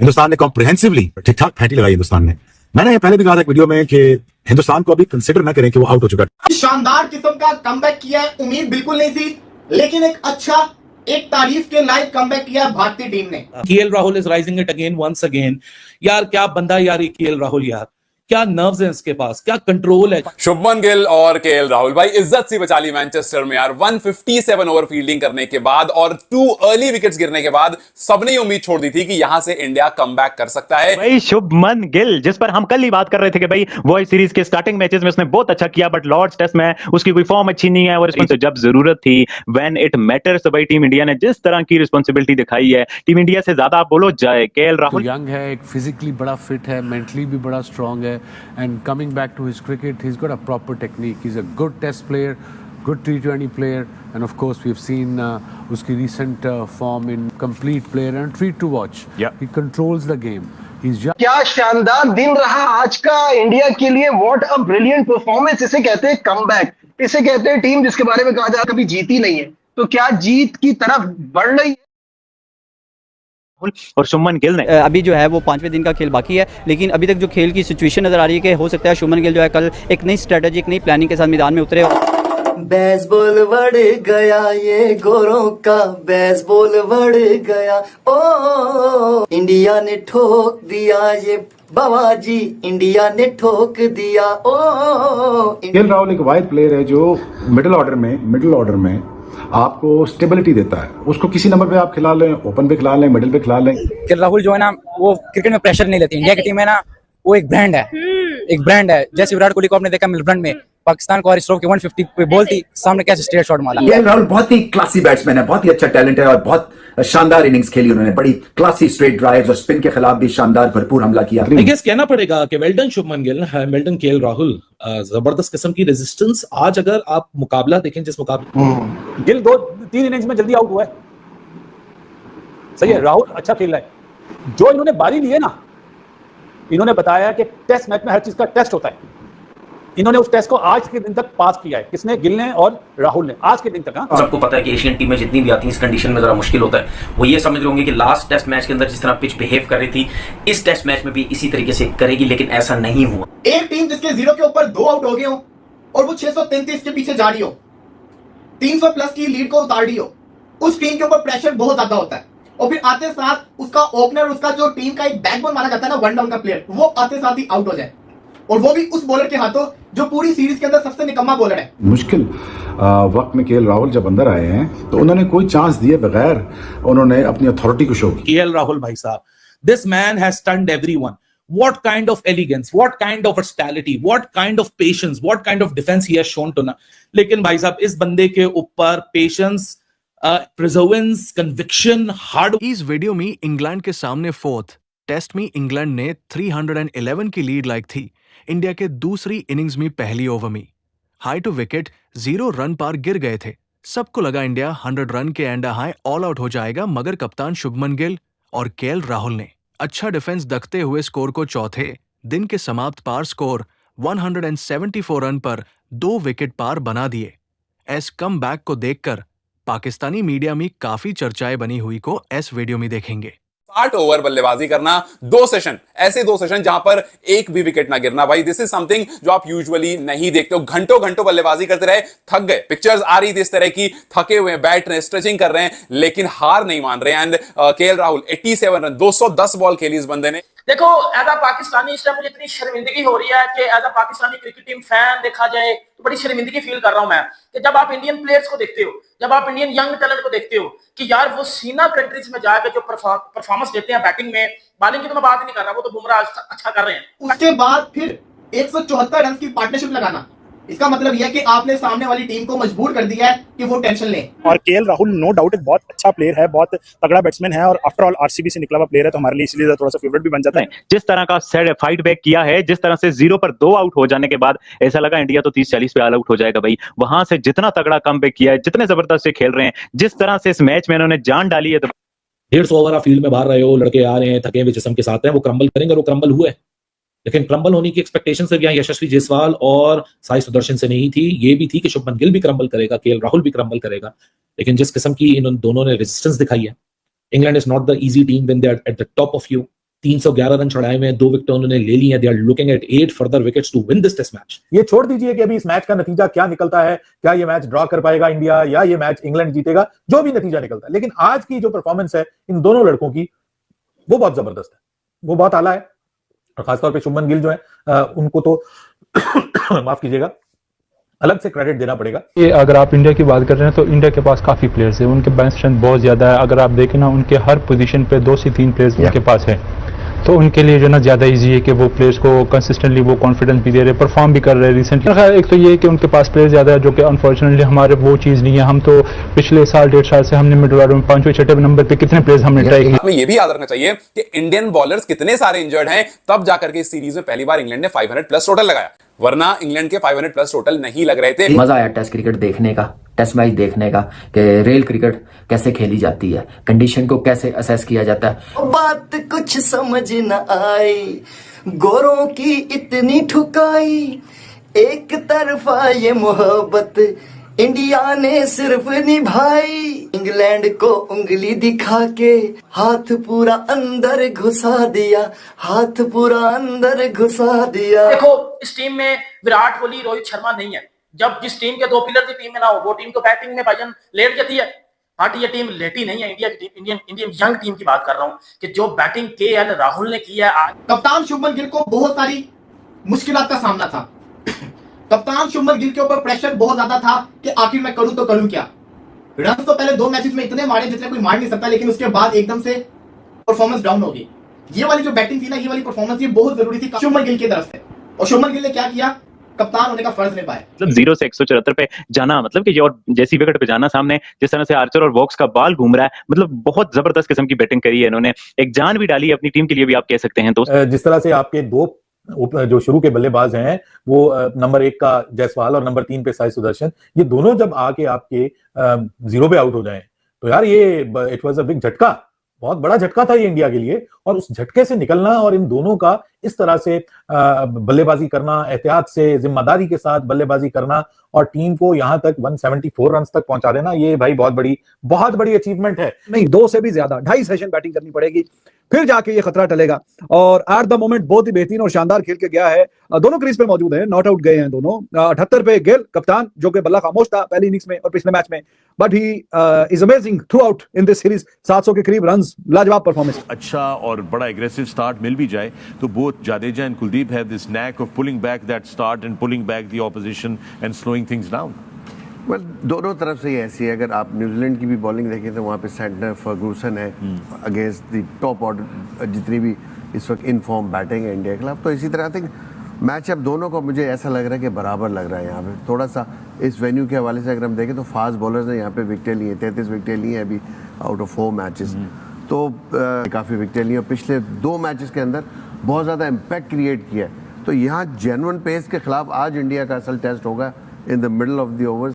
हिंदुस्तान ने कॉम्प्रिहेंसिवली ठीक ठाक फैंटी लगाई हिंदुस्तान ने। मैंने ये पहले भी कहा था एक वीडियो में कि हिंदुस्तान को अभी कंसिडर ना करें कि वो आउट हो चुका है। शानदार किस्म का कमबैक किया है, उम्मीद बिल्कुल नहीं थी, लेकिन एक तारीफ के लायक कमबैक किया भारतीय टीम ने। KL Rahul is rising it again once again. यार क्या बंदा यार ये केएल राहुल, यार क्या नर्व्स हैं इसके पास, क्या कंट्रोल है। शुभमन गिल और केएल राहुल भाई इज्जत सी बचा ली मैनचेस्टर में यार। 157 ओवर फील्डिंग करने के बाद और 2 अर्ली विकेट्स गिरने के बाद सबने उम्मीद छोड़ दी थी कि यहां से इंडिया कमबैक कर सकता है। भाई शुभमन गिल जिस पर हम कल ही बात कर रहे थे कि भाई वर्ल्ड सीरीज के स्टार्टिंग मैचेस में उसने बहुत अच्छा किया, बट लॉर्ड्स टेस्ट में उसकी कोई फॉर्म अच्छी नहीं है। और तो जब जरूरत थी, व्हेन इट मैटर्स, तो भाई टीम इंडिया ने जिस तरह की रिस्पॉन्सिबिलिटी दिखाई है, टीम इंडिया से ज्यादा आप बोलो जाए केएल राहुल यंग है, एक फिजिकली बड़ा फिट है, मेंटली भी बड़ा स्ट्रांग है, and coming back to his cricket, he's got a proper technique. He's a good test player, good T20 player, and of course we've seen uski recent form in complete player and treat to watch. Yeah. He controls the game. He's just क्या शानदार दिन रहा आज का India के लिए। What a brilliant performance. इसे कहते हैं कमबैक, इसे कहते हैं टीम जिसके बारे में कहा जाए कभी जीती नहीं है, तो क्या जीत की तरफ बढ़ रही है। और शुभमन गिल ने अभी जो है वो 5वें दिन का खेल बाकी है, लेकिन अभी तक जो खेल की सिचुएशन नजर आ रही है कि हो सकता है शुभमन गिल जो है कल एक नई स्ट्रेटजी, एक नई प्लानिंग के साथ मैदान में उतरे। बेसबॉल बढ़ गया ये गोरों का, बेसबॉल बढ़ गया, ओ इंडिया ने ठोक दिया ये बाबाजी, इंडिया ने ठोक दिया, ओ। केएल राहुल एक वाइड प्लेयर है जो मिडिल ऑर्डर में आपको स्टेबिलिटी देता है। उसको किसी नंबर पे आप खिला लें, ओपन पे खिला लें, मिडिल पे खिला लें। केएल राहुल जो है ना वो क्रिकेट में प्रेशर नहीं लेती। इंडिया की टीम है ना वो एक ब्रांड है, जैसे विराट कोहली को आपने देखा मिलबर्न में पाकिस्तान को और स्ट्रोक के 150 पे बॉल थी, सामने कैसे स्ट्रेट शॉट मारा। केएल राहुल बहुत ही क्लासी बैट्समैन है, बहुत ही अच्छा टैलेंट है और बहुत शानदार इनिंग्स खेली उन्होंने। बड़ी क्लासी स्ट्रेट ड्राइव्स और स्पिन के खिलाफ भी शानदार भरपूर हमला किया। आई गेस कहना पड़ेगा कि well done Shubman Gill, well done KL Rahul. जबरदस्त किस्म की रेजिस्टेंस। आज अगर आप मुकाबला देखें, जिस मुकाबले गिल 2-3 इनिंग्स में जल्दी आउट हुआ है, सही है, राहुल अच्छा खेल रहा है। जो इन्होंने बारी ली है ना, इन्होंने बताया कि टेस्ट मैच में हर चीज का टेस्ट होता है। इन्होंने उस टेस्ट को आज के दिन तक पास किया है। किसने? गिल ने और राहुल ने, आज के दिन तक। सबको पता है कि एशियन टीम में जितनी भी आती है इस कंडीशन में जरा मुश्किल होता है। वो ये समझ रहे होंगे कि लास्ट टेस्ट मैच के अंदर जिस तरह पिच बिहेव कर रही थी, इस टेस्ट मैच में भी इसी तरीके से करेगी, लेकिन ऐसा नहीं हुआ। एक टीम जिसके 0 के ऊपर 2 आउट हो गए हो और वो 633 के पीछे जा रही हो, 300 प्लस की लीड को उतार रही हो, उस टीम के ऊपर प्रेशर बहुत ज्यादा होता है। और फिर आते साथ उसका ओपनर, उसका जो टीम का एक बैकबोन माना जाता है ना, वन डाउन का प्लेयर, वो आते साथ ही आउट हो जाए, और वो भी उस बॉलर के हाथों जो पूरी सीरीज के अंदर सबसे निकम्मा बॉलर है। मुश्किल वक्त में केएल राहुल जब अंदर आए हैं तो उन्होंने कोई चांस दिए बगैर उन्होंने अपनी अथॉरिटी को शो किया। केएल राहुल भाई साहब, this man has stunned everyone. What kind of elegance, what kind of versatility, what kind of patience, what kind of defense he has shown to ना। लेकिन भाई साहब इस बंदे के ऊपर पेशेंस, perseverance, conviction, hard। इस वीडियो में इंग्लैंड के सामने 4th टेस्ट में इंग्लैंड ने 311 की लीड लाइक थी इंडिया के दूसरी इनिंग्स में पहली ओवर में। हाई टू विकेट 0 रन पार गिर गए थे। सबको लगा इंडिया 100 रन के एंड हाई ऑल आउट हो जाएगा, मगर कप्तान शुभमन गिल और केएल राहुल ने अच्छा डिफेंस दखते हुए स्कोर को चौथे दिन के समाप्त पार स्कोर 174 रन पर 2 विकेट पार बना दिए। इस कम बैक को देखकर पाकिस्तानी मीडिया में काफी चर्चाएं बनी हुई को इस वीडियो में देखेंगे। 60 ओवर बल्लेबाजी करना, 2 सेशन, ऐसे 2 सेशन जहां पर एक भी विकेट ना गिरना। भाई दिस इज समथिंग जो आप यूजुअली नहीं देखते हो। घंटों घंटों बल्लेबाजी करते रहे, थक गए। पिक्चर्स आ रही थी इस तरह की, थके हुए बैठ रहे, स्ट्रेचिंग कर रहे हैं, लेकिन हार नहीं मान रहे। And KL Rahul 87 run, 210 ball खेली इस बंदे ने। देखो एज अ पाकिस्तानी इस टाइम मुझे इतनी शर्मिंदगी हो रही है कि as a Pakistani cricket team fan देखा जाए तो बड़ी शर्मिंदगी फील कर रहा हूं मैं कि जब आप इंडियन प्लेयर्स को देखते हो, जब आप इंडियन यंग टैलेंट को देखते हो कि यार वो सीना कंट्रीज में जाकर जो परफॉर्मेंस देते हैं बैटिंग में, बॉलिंग की तो मैं बात ही नहीं कर रहा, वो तो बुमराह अच्छा कर रहे हैं। उसके बाद फिर 174 रन की पार्टनरशिप लगाना, इसका मतलब यह है कि आपने सामने वाली टीम को मजबूर कर दिया है कि वो टेंशन ले। और केएल राहुल नो डाउट एक बहुत अच्छा प्लेयर है, बहुत तगड़ा बैट्समैन है, और आफ्टर ऑल आरसीबी से निकला हुआ प्लेयर है, तो हमारे लिए इसलिए थोड़ा सा फेवरेट भी बन जाता है। जिस तरह का फाइट बैक किया है, जिस तरह से 0 पर 2 आउट हो जाने के बाद ऐसा लगा इंडिया तो 30-40 पे ऑल आउट हो जाएगा। भाई वहां से जितना तगड़ा कम बैक किया है, जितने जबरदस्त से खेल रहे हैं, जिस तरह से इस मैच में इन्होंने जान डाली है। तो 150 ओवर आप फील्ड में बाहर रहे हो, लड़के आ रहे हैं थके हुए जिस्म के साथ हैं, वो क्रम्बल करेंगे, वो क्रम्बल हुए। लेकिन क्रम्बल होने की एक्सपेक्टेशन सिर्फ यहाँ यशस्वी जायसवाल और साई सुदर्शन से नहीं थी, ये भी थी कि शुभमन गिल भी क्रम्बल करेगा, केएल राहुल भी क्रम्बल करेगा। लेकिन जिस किस्म की इन दोनों ने रेजिस्टेंस दिखाई है, England is not the easy team when they are at the top of you. 311 run चढ़ाए हुए हैं, 2 विकेट उन्होंने ले ली हैं। They are looking at 8 further wickets to win this test match. ये छोड़ दीजिए कि अभी इस मैच का नतीजा क्या निकलता है, क्या ये मैच ड्रॉ कर पाएगा इंडिया या ये मैच इंग्लैंड जीतेगा, जो भी नतीजा निकलता है, लेकिन आज की जो परफॉर्मेंस है इन दोनों लड़कों की वो बहुत जबरदस्त है, वो बहुत आला है। और खासतौर पे शुभमन गिल जो है उनको तो माफ कीजिएगा, अलग से क्रेडिट देना पड़ेगा। ये अगर आप इंडिया की बात कर रहे हैं तो इंडिया के पास काफी प्लेयर्स हैं, उनके बेंच स्ट्रेंथ बहुत ज्यादा है। अगर आप देखें ना, उनके हर पोजीशन पे 2 से 3 प्लेयर्स उनके पास है, तो उनके लिए जो ना ज्यादा इजी है कि वो प्लेयर्स को कंसिस्टेंटली वो कॉन्फिडेंस भी दे रहे, परफॉर्म भी कर रहे हैं रिसेंटली। एक तो ये है कि उनके पास प्लेयर ज्यादा है, जो कि अनफॉर्चुनेटली हमारे वो चीज नहीं है। हम तो पिछले साल 1.5 साल से हमने मिडिल ऑर्डर में 5वें 6वें नंबर पे कितने प्लेयर्स हमने ट्राई किए। हमें ये भी याद रखना चाहिए कि इंडियन बॉलर्स कितने सारे इंजर्ड हैं, तब जाकर के इस सीरीज में पहली बार इंग्लैंड ने 500 प्लस टोटल लगाया, वरना इंग्लैंड के 500 प्लस टोटल नहीं लग रहे थे। मजा आया टेस्ट क्रिकेट देखने का, टेस्ट मैच देखने का, कि रियल क्रिकेट कैसे खेली जाती है, कंडीशन को कैसे असेस किया जाता है। बात कुछ समझ न आई, गोरों की इतनी ठुकाई, एक तरफा ये मोहब्बत इंडिया ने सिर्फ निभाई, इंग्लैंड को उंगली दिखा के हाथ पूरा अंदर घुसा दिया, हाथ पूरा अंदर घुसा दिया। देखो इस टीम में विराट कोहली, रोहित शर्मा नहीं है। जब जिस टीम के 2 पिलर की टीम में ना हो, वो टीम तो बैटिंग में भाईजान लेट जाती है। बट ये टीम लेटी नहीं है, इंडिया की टीम, इंडियन यंग टीम की बात कर रहा हूं कि जो बैटिंग केएल राहुल ने की है आज। कप्तान शुभमन गिल को बहुत सारी मुश्किलात का सामना था। कप्तान शुभमन गिल के ऊपर प्रेशर बहुत ज्यादा था कि आखिर मैं करूं तो करूं क्या। रन तो पहले 2 मैचेस में इतने मारे जितने कोई मार नहीं सकता, लेकिन उसके बाद एकदम से परफॉर्मेंस डाउन हो गई। ये वाली जो बैटिंग थी ना, ये वाली परफॉर्मेंस ये बहुत जरूरी थी शुभमन गिल की तरफ से, और शुभमन गिल ने क्या किया, कप्तान होने का फर्ज निभाया। मतलब 0 से 174 पे जाना, मतलब कि और जैसी विकेट पे जाना सामने, जिस तरह से आर्चर और वॉक्स का बाल घूम रहा है, मतलब बहुत जबरदस्त किस्म की बैटिंग करी है इन्होंने, एक जान भी डाली है अपनी टीम के लिए भी आप कह सकते हैं। तो जिस तरह से आपके 2 जो शुरू के बल्लेबाज हैं वो नंबर 1 का जायसवाल और नंबर 3 पे साई सुदर्शन, ये दोनों जब आके आपके 0 पे आउट हो जाएं तो यार ये इट वाज अ बिग झटका, बहुत बड़ा झटका था ये इंडिया के लिए। और उस झटके से निकलना और इन दोनों का इस तरह से बल्लेबाजी करना, एहतियात से जिम्मेदारी के साथ बल्लेबाजी करना और टीम को यहां तक 174 रन तक पहुंचा देना, ये भाई बहुत बड़ी अचीवमेंट है। नहीं, 2 से भी ज्यादा 2.5 सेशन बैटिंग करनी पड़ेगी, फिर जाके ये खतरा टलेगा। और एट द मोमेंट बहुत ही बेहतरीन और शानदार खेल के गया है, दोनों क्रीज पे मौजूद हैं, नॉट आउट गए हैं दोनों। 78 पे गिल कप्तान, जो कि बल्ला खामोश था पहली इनिंग्स में और पिछले मैच में, but he is amazing through out in this series. 700 के करीब रन्स, लाजवाब परफॉर्मेंस। अच्छा और बड़ा एग्रेसिव स्टार्ट मिल भी जाए तो both Jadeja and Kuldeep have this NAAC of pulling back that start and pulling back the opposition and slowing things down. Well दोनों तरफ से ही ऐसी है। अगर आप न्यूजीलैंड की भी बॉलिंग देखें तो वहाँ पे सेंटर फर्गूसन है अगेंस्ट द टॉप ऑर्डर, जितनी भी इस वक्त इन फॉर्म बैटिंग है इंडिया के खिलाफ। तो इसी तरह आई थिंक मैचअप दोनों को मुझे ऐसा लग रहा है कि बराबर लग रहा है। यहाँ पे थोड़ा सा इस वेन्यू के हवाले से अगर हम देखें तो फास्ट बॉलर्स ने यहाँ पे विकेटें ली हैं, 33 विकेटें ली हैं अभी आउट ऑफ 4 मैचेस, तो काफ़ी विकेटें ली और पिछले 2 मैचेस के अंदर बहुत ज़्यादा इम्पैक्ट क्रिएट किया है। तो यहाँ जेन्युइन पेस के खिलाफ आज इंडिया का असल टेस्ट होगा in the middle of the over.